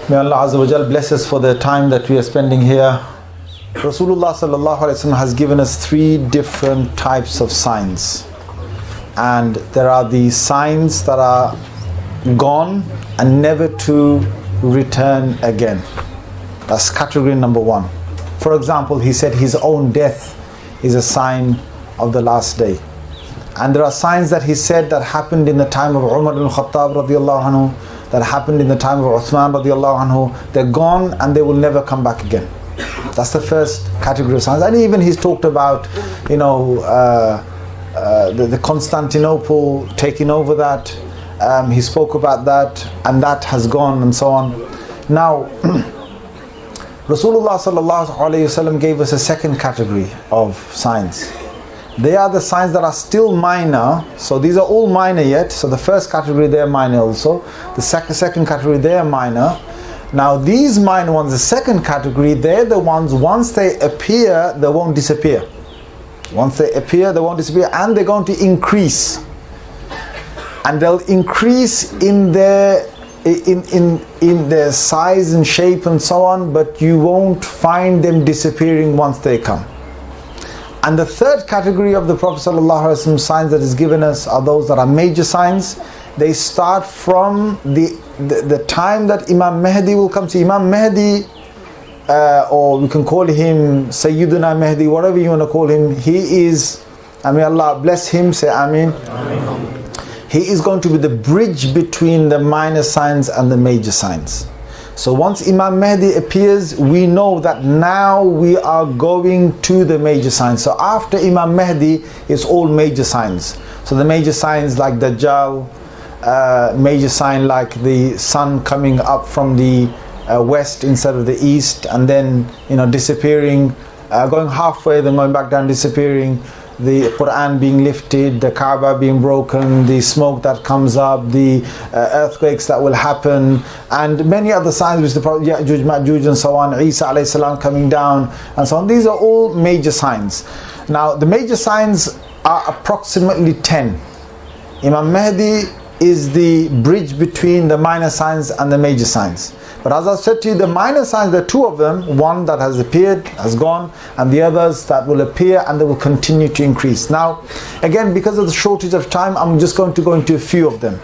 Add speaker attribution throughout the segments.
Speaker 1: May Allah Azza wa Jal bless us for the time that we are spending here. Rasulullah sallallahu alaihi wasallam has given us 3 different types of signs. And there are the signs that are gone and never to return again. That's category number 1. For example, he said his own death is a sign of the last day. And there are signs that he said that happened in the time of Umar ibn Khattab radiallahu anhu, that happened in the time of Uthman radiallahu anhu. They're gone and they will never come back again. That's the first category of signs. And even he's talked about, the Constantinople taking over that. He spoke about that, and that has gone, and so on. Now, Rasulullah sallallahu alaihi wasallam gave us a second category of signs. They are the signs that are still minor. So these are all minor yet. So the first category, they are minor also. The second category, they are minor. Now these minor ones, the second category, they're the ones, once they appear, they won't disappear. Once they appear, they won't disappear, and they're going to increase. And they'll increase in their size and shape and so on, but you won't find them disappearing once they come. And the third category of the Prophet ﷺ signs that is given us are those that are major signs. They start from the time that Imam Mahdi will come. So Imam Mahdi, or we can call him Sayyiduna Mahdi, whatever you want to call him, he is, I mean Allah bless him, say Ameen. He is going to be the bridge between the minor signs and the major signs. So once Imam Mahdi appears, we know that now we are going to the major signs. So after Imam Mahdi, it's all major signs. So the major signs like Dajjal, major sign like the sun coming up from the west instead of the east, and then disappearing, going halfway, then going back down, disappearing. The Quran being lifted, the Kaaba being broken, the smoke that comes up, the earthquakes that will happen, and many other signs which the Prophet Ya'juj, Ma'juj and so on, Isa alayhi salam coming down and so on. These are all major signs. Now the major signs are approximately 10. Imam Mahdi is the bridge between the minor signs and the major signs. But as I said to you, the minor signs, there are 2 of them. One that has appeared, has gone, and the others that will appear and they will continue to increase. Now, again, because of the shortage of time, I'm just going to go into a few of them.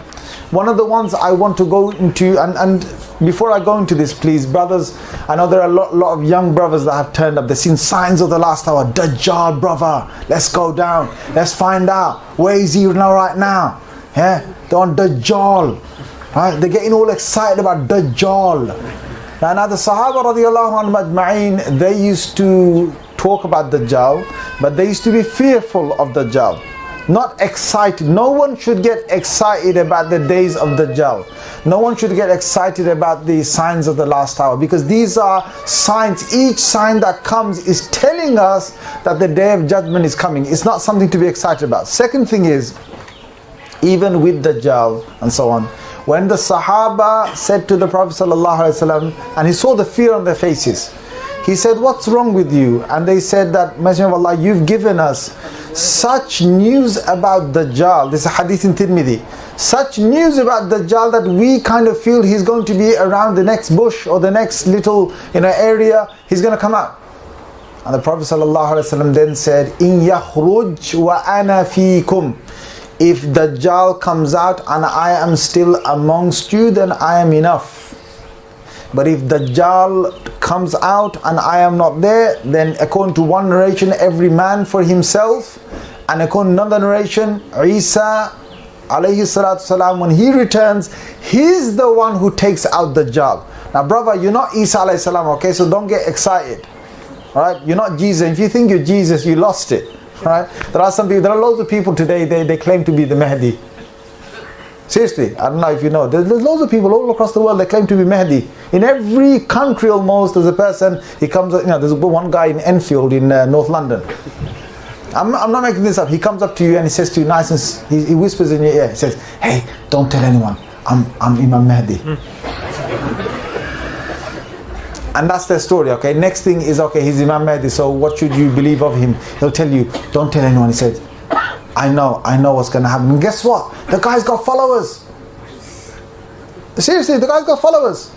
Speaker 1: One of the ones I want to go into, and before I go into this, please, brothers, I know there are a lot of young brothers that have turned up. They've seen signs of the last hour. Dajjal, brother, let's go down. Let's find out. Where is he now, right now? Yeah, they're on Dajjal. Right? They're getting all excited about Dajjal. Now the Sahaba radiallahu anhum ajma'een, they used to talk about Dajjal, but they used to be fearful of Dajjal. Not excited. No one should get excited about the days of Dajjal. No one should get excited about the signs of the last hour, because these are signs. Each sign that comes is telling us that the day of judgment is coming. It's not something to be excited about. Second thing is, even with Dajjal and so on, when the Sahaba said to the Prophet ﷺ, and he saw the fear on their faces, he said, what's wrong with you? And they said that, Messenger of Allah, you've given us such news about Dajjal. This is a hadith in Tirmidhi. Such news about Dajjal that we kind of feel he's going to be around the next bush or the next little area. He's going to come out. And the Prophet ﷺ then said, In yakhruj wa ana fiikum. If Dajjal comes out and I am still amongst you, then I am enough. But if Dajjal comes out and I am not there, then according to one narration, every man for himself. And according to another narration, Isa alayhi salatu salam, when he returns, he's the one who takes out Dajjal. Now brother, you're not Isa alayhi salam, okay? So don't get excited. Alright? You're not Jesus. If you think you're Jesus, you lost it. Right? There are loads of people today, they claim to be the Mahdi. Seriously, I don't know if you know, there's loads of people all across the world, they claim to be Mahdi. In every country almost, there's a person, he comes, there's one guy in Enfield in North London. I'm not making this up. He comes up to you and he says to you, nice, and he whispers in your ear, he says, hey, don't tell anyone, I'm Imam Mahdi. And that's their story, okay? Next thing is, okay, he's Imam Mahdi, so what should you believe of him? He'll tell you, don't tell anyone. He said, I know what's going to happen. And guess what? The guy's got followers. Seriously, the guy's got followers.